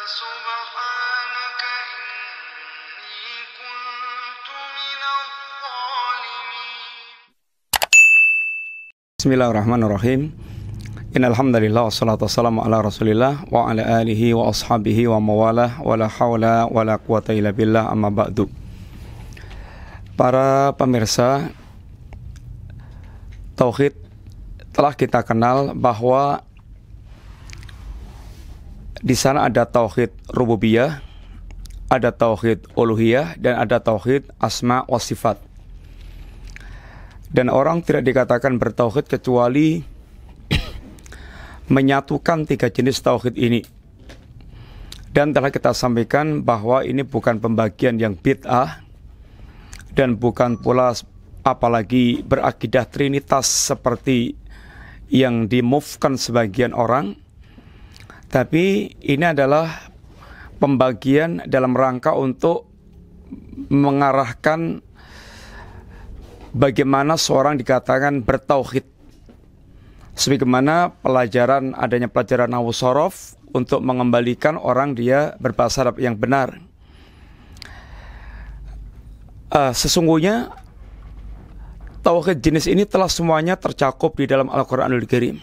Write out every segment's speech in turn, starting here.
سبحانك إني كنت من الظالمين. Bismillahirrahmanirrahim. Innal hamdalillah wassalatu wassalamu ala Rasulillah wa ala alihi wa ashabihi wa mawalah wa la haula wa la quwata illa billah amma ba'du. Para pemirsa, tauhid telah kita kenal bahwa di sana ada tauhid rububiyah, ada tauhid uluhiyah, dan ada tauhid asma wa sifat. Dan orang tidak dikatakan bertauhid kecuali menyatukan tiga jenis tauhid ini. Dan telah kita sampaikan bahwa ini bukan pembagian yang bid'ah dan bukan pula apalagi berakidah trinitas seperti yang dimufkan sebagian orang. Tapi ini adalah pembagian dalam rangka untuk mengarahkan bagaimana seorang dikatakan bertauhid. Sebagaimana adanya pelajaran nahwu shorof untuk mengembalikan orang dia berbahasa Arab yang benar. Sesungguhnya tauhid jenis ini telah semuanya tercakup di dalam Al-Quranul Karim.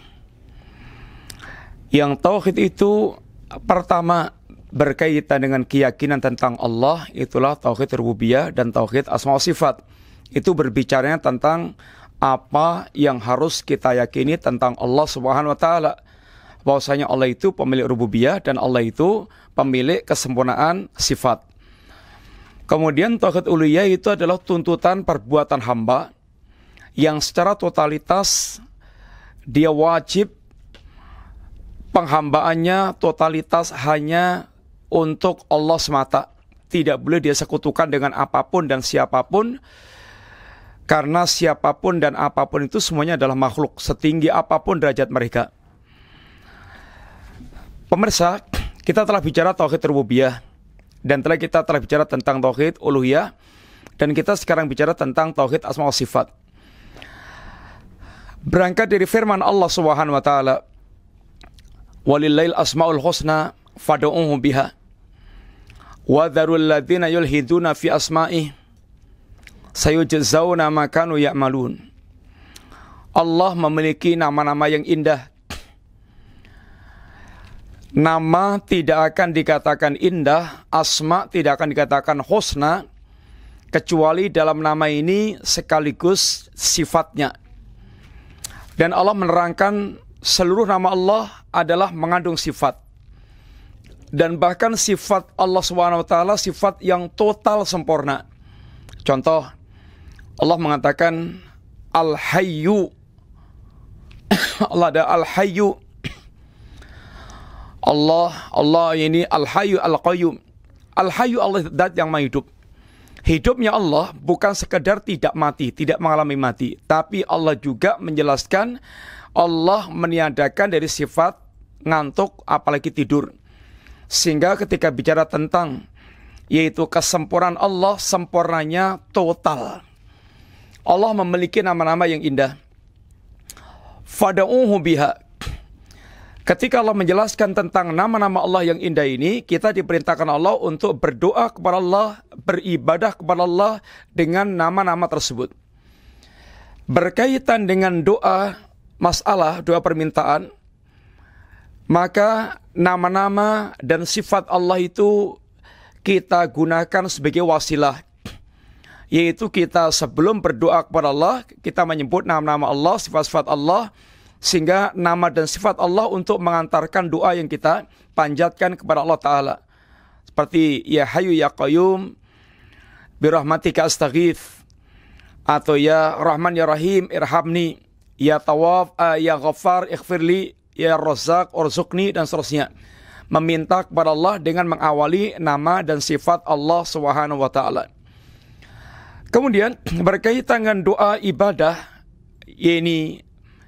Yang tauhid itu pertama berkaitan dengan keyakinan tentang Allah, itulah tauhid rububiyah dan tauhid asma wa sifat. Itu berbicaranya tentang apa yang harus kita yakini tentang Allah Subhanahu wa taala. Bahwasanya Allah itu pemilik rububiyah dan Allah itu pemilik kesempurnaan sifat. Kemudian tauhid uluhiyah itu adalah tuntutan perbuatan hamba yang secara totalitas dia wajib penghambaannya totalitas hanya untuk Allah semata. Tidak boleh dia sekutukan dengan apapun dan siapapun. Karena siapapun dan apapun itu semuanya adalah makhluk, setinggi apapun derajat mereka. Pemirsa, kita telah bicara tauhid rububiyah dan kita telah bicara tentang tauhid uluhiyah, dan kita sekarang bicara tentang tauhid asma wa sifat. Berangkat dari firman Allah Subhanahu wa taala, "Walillail asmaul husna fad'uuhu biha wa dzarul ladzina yulhiduna fi asma'ihi sayujzauna ma kanu ya'malun." Allah memiliki nama-nama yang indah. Nama tidak akan dikatakan indah, asma tidak akan dikatakan husna, kecuali dalam nama ini sekaligus sifatnya. Dan Allah menerangkan seluruh nama Allah adalah mengandung sifat. Dan bahkan sifat Allah SWT sifat yang total sempurna. Contoh, Allah mengatakan Al-Hayyu. Allah ada Al-Hayyu. Allah ini Al-Hayyu Al-Qayyum. Al-Hayyu Allah zat yang maha hidup. Hidupnya Allah bukan sekedar tidak mati, tidak mengalami mati, tapi Allah juga menjelaskan Allah meniadakan dari sifat ngantuk apalagi tidur. Sehingga ketika bicara tentang yaitu kesempurnaan Allah, sempurnanya total. Allah memiliki nama-nama yang indah. Fad'uuhu biha. Ketika Allah menjelaskan tentang nama-nama Allah yang indah ini, kita diperintahkan Allah untuk berdoa kepada Allah, beribadah kepada Allah dengan nama-nama tersebut. Berkaitan dengan doa, masalah, doa permintaan, maka nama-nama dan sifat Allah itu kita gunakan sebagai wasilah. Yaitu kita sebelum berdoa kepada Allah, kita menyebut nama-nama Allah, sifat-sifat Allah, sehingga nama dan sifat Allah untuk mengantarkan doa yang kita panjatkan kepada Allah Ta'ala. Seperti Ya Hayyu Ya Qayyum birahmatika astaghith, atau Ya Rahman Ya Rahim irhamni, Ya Tawaf Ya Ghaffar ighfirli, Ya Razzaq urzuqni, dan seterusnya. Meminta kepada Allah dengan mengawali nama dan sifat Allah Subhanahu wa taala. Kemudian berkaitan dengan doa ibadah, ini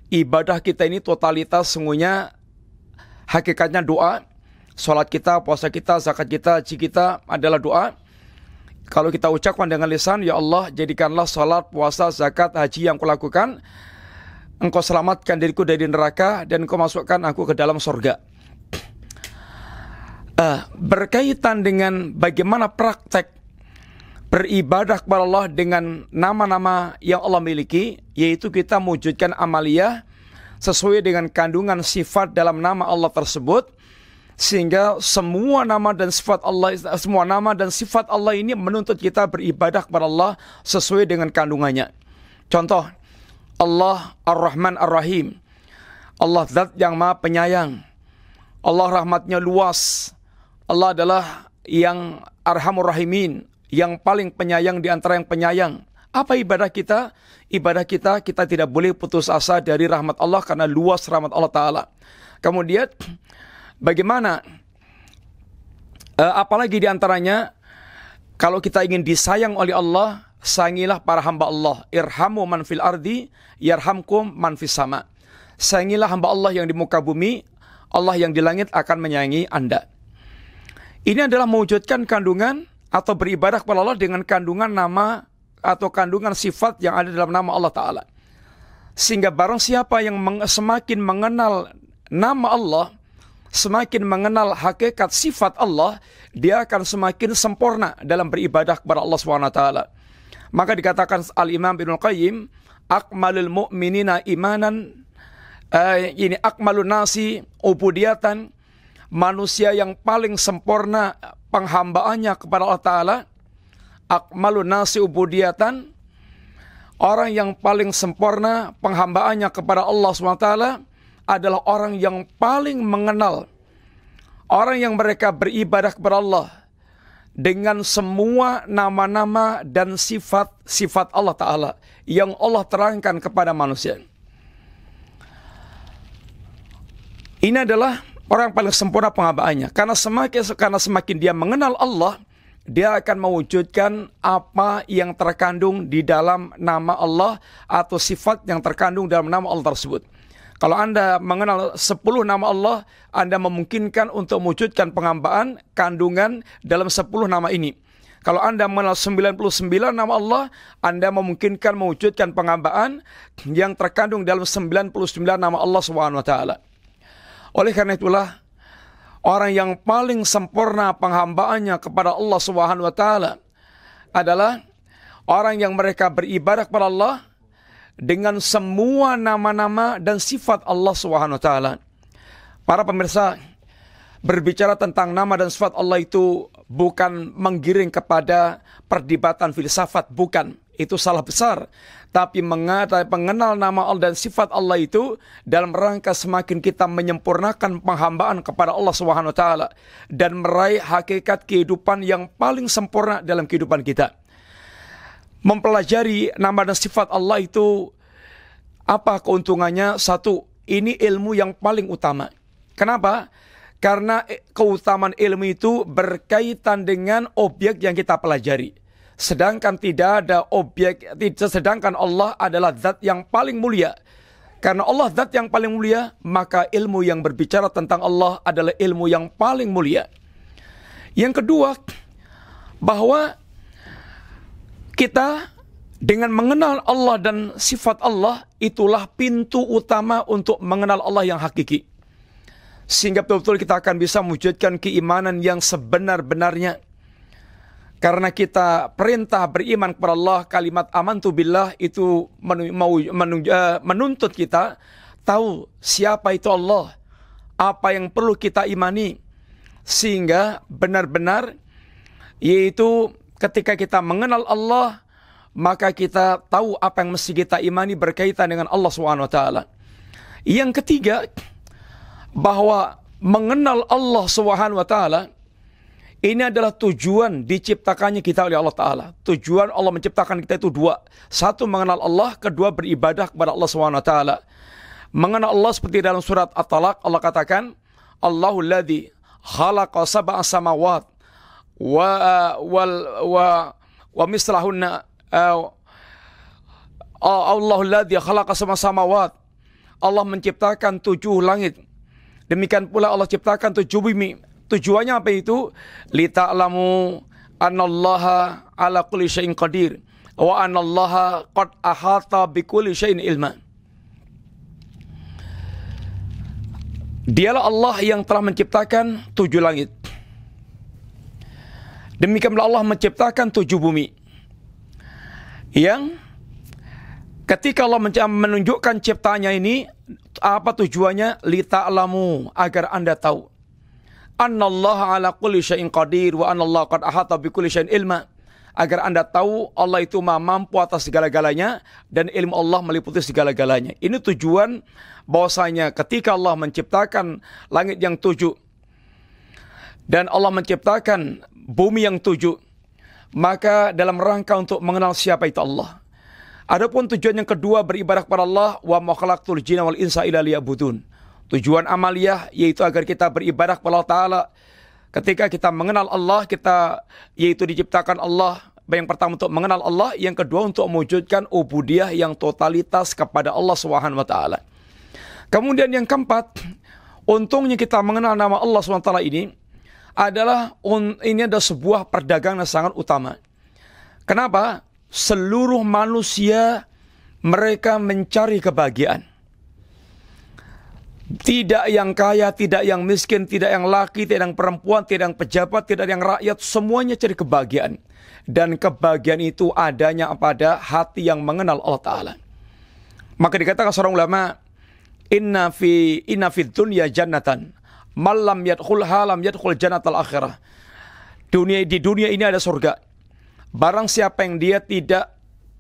ibadah kita ini totalitas semuanya hakikatnya doa. Salat kita, puasa kita, zakat kita, haji kita adalah doa. Kalau kita ucapkan dengan lisan, ya Allah, jadikanlah salat, puasa, zakat, haji yang kulakukan, Engkau selamatkan diriku dari neraka dan Engkau masukkan aku ke dalam surga. berkaitan dengan bagaimana praktek beribadah kepada Allah dengan nama-nama yang Allah miliki, yaitu kita mewujudkan amaliyah sesuai dengan kandungan sifat dalam nama Allah tersebut, sehingga semua nama dan sifat Allah ini menuntut kita beribadah kepada Allah sesuai dengan kandungannya. Contoh, Allah Ar-Rahman Ar-Rahim, Allah zat yang maha penyayang, Allah rahmatnya luas, Allah adalah yang Arhamur Rahimin, yang paling penyayang di antara yang penyayang. Apa ibadah kita? Ibadah kita tidak boleh putus asa dari rahmat Allah karena luas rahmat Allah Ta'ala. Kemudian bagaimana? Apalagi di antaranya, kalau kita ingin disayang oleh Allah, sayangilah para hamba Allah. Irhamu man fil ardi, yarhamkum man fis sama. Sayangilah hamba Allah yang di muka bumi, Allah yang di langit akan menyayangi Anda. Ini adalah mewujudkan kandungan atau beribadah kepada Allah dengan kandungan nama atau kandungan sifat yang ada dalam nama Allah Ta'ala. Sehingga barang siapa yang semakin mengenal nama Allah, semakin mengenal hakikat sifat Allah, dia akan semakin sempurna dalam beribadah kepada Allah SWT. Maka dikatakan Al-Imam Ibnul Qayyim, akmalul mu'minina imanan, ini akmalun nasi ubudiyatan, manusia yang paling sempurna penghambaannya kepada Allah Ta'ala, akmalun nasi ubudiyatan, orang yang paling sempurna penghambaannya kepada Allah SWT adalah orang yang paling mengenal, orang yang mereka beribadah kepada Allah dengan semua nama-nama dan sifat-sifat Allah Ta'ala yang Allah terangkan kepada manusia. Ini adalah orang paling sempurna penghambaannya. Karena semakin dia mengenal Allah, dia akan mewujudkan apa yang terkandung di dalam nama Allah atau sifat yang terkandung dalam nama Allah tersebut. Kalau Anda mengenal 10 nama Allah, Anda memungkinkan untuk mewujudkan penghambaan kandungan dalam 10 nama ini. Kalau Anda mengenal 99 nama Allah, Anda memungkinkan mewujudkan penghambaan yang terkandung dalam 99 nama Allah SWT. Oleh karena itulah, orang yang paling sempurna penghambaannya kepada Allah SWT adalah orang yang mereka beribadah kepada Allah dengan semua nama-nama dan sifat Allah SWT. Para pemirsa, berbicara tentang nama dan sifat Allah itu bukan menggiring kepada perdebatan filsafat, bukan. Itu salah besar. Tapi mengenal nama Allah dan sifat Allah itu dalam rangka semakin kita menyempurnakan penghambaan kepada Allah SWT dan meraih hakikat kehidupan yang paling sempurna dalam kehidupan kita. Mempelajari nama dan sifat Allah itu apa keuntungannya? Satu, ini ilmu yang paling utama. Kenapa? Karena keutamaan ilmu itu berkaitan dengan objek yang kita pelajari. Sedangkan tidak ada objek, sedangkan Allah adalah zat yang paling mulia. Karena Allah zat yang paling mulia, maka ilmu yang berbicara tentang Allah adalah ilmu yang paling mulia. Yang kedua, bahwa kita dengan mengenal Allah dan sifat Allah, itulah pintu utama untuk mengenal Allah yang hakiki. Sehingga betul-betul kita akan bisa mewujudkan keimanan yang sebenar-benarnya. Karena kita perintah beriman kepada Allah, kalimat amantu billah itu menuntut kita tahu siapa itu Allah, apa yang perlu kita imani. Sehingga benar-benar, yaitu ketika kita mengenal Allah, maka kita tahu apa yang mesti kita imani berkaitan dengan Allah SWT. Yang ketiga, bahwa mengenal Allah SWT ini adalah tujuan diciptakannya kita oleh Allah Ta'ala. Tujuan Allah menciptakan kita itu dua. Satu, mengenal Allah. Kedua, beribadah kepada Allah SWT. Mengenal Allah seperti dalam surat At-Talaq, Allah katakan, Allahul ladzi khalaqa sab'a samawat wa mislahunna Allahul ladzi khalaqa sab'a samawat. Allah menciptakan 7 langit. Demikian pula Allah ciptakan 7 bumi. Tujuannya apa itu? Lita'lamu annallaha ala kulli syai'in qadir wa annallaha qad ahata bikulli syai'in ilma. Dialah Allah yang telah menciptakan 7 langit. Demikian pula Allah menciptakan 7 bumi. Yang ketika Allah menunjukkan ciptanya ini, apa tujuannya? Lita'lamu, agar Anda tahu. Annallaha ala kulli syai'in qadir wa anallaha qad ahata bi kulli syai'in ilma. Agar Anda tahu Allah itu Maha mampu atas segala-galanya dan ilmu Allah meliputi segala-galanya. Ini tujuan bahwasanya ketika Allah menciptakan langit yang 7 dan Allah menciptakan bumi yang 7, maka dalam rangka untuk mengenal siapa itu Allah. Adapun tujuan yang kedua beribadah kepada Allah, wa ma khalaqtul jinna wal insa illa liya'budun. Tujuan amaliyah yaitu agar kita beribadah kepada Allah Ta'ala. Ketika kita mengenal Allah, kita yaitu diciptakan Allah. Yang pertama untuk mengenal Allah, yang kedua untuk mewujudkan ubudiyah yang totalitas kepada Allah Subhanahu wa taala. Kemudian yang keempat, untungnya kita mengenal nama Allah Subhanahu wa taala ini adalah sebuah perdagangan yang sangat utama. Kenapa? Seluruh manusia mereka mencari kebahagiaan. Tidak yang kaya, tidak yang miskin, tidak yang laki, tidak yang perempuan, tidak yang pejabat, tidak yang rakyat, semuanya cari kebahagiaan. Dan kebahagiaan itu adanya pada hati yang mengenal Allah Ta'ala. Maka dikatakan seorang ulama, Inna fi dunya jannatan, malam yadkhulha lam yadkhul jannatal akhirah. Di dunia ini ada surga. Barang siapa yang dia tidak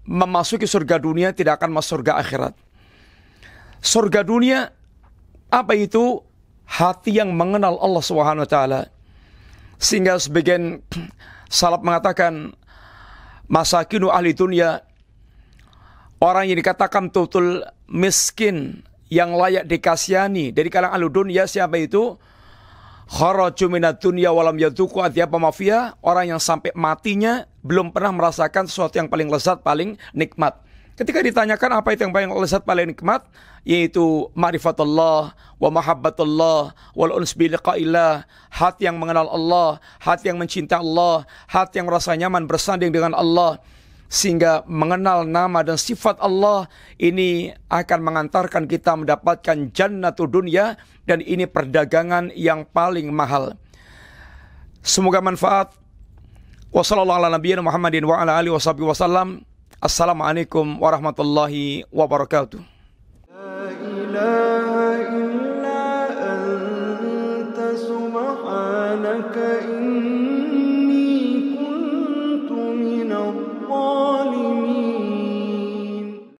memasuki surga dunia, tidak akan masuk surga akhirat. Surga dunia, apa itu? Hati yang mengenal Allah Subhanahu wa taala. Sehingga sebagian salaf mengatakan, masakinu ahli dunia, orang yang dikatakan betul miskin, yang layak dikasihani dari kalangan ahli dunia, siapa itu? Kharaju minad dunya walam yadzuqu atyaba ma fiha, orang yang sampai matinya belum pernah merasakan sesuatu yang paling lezat, paling nikmat. Ketika ditanyakan apa itu yang paling lezat, paling nikmat, yaitu ma'rifatullah wa mahabbatullah wal uns bi liqa'illah, hati yang mengenal Allah, hati yang mencintai Allah, hati yang merasa nyaman bersanding dengan Allah. Sehingga mengenal nama dan sifat Allah ini akan mengantarkan kita mendapatkan jannatul dunya, dan ini perdagangan yang paling mahal. Semoga manfaat. Wassallallahu ala nabiyina Muhammadin wa ala alihi washabihi wasallam. Assalamualaikum warahmatullahi wabarakatuh.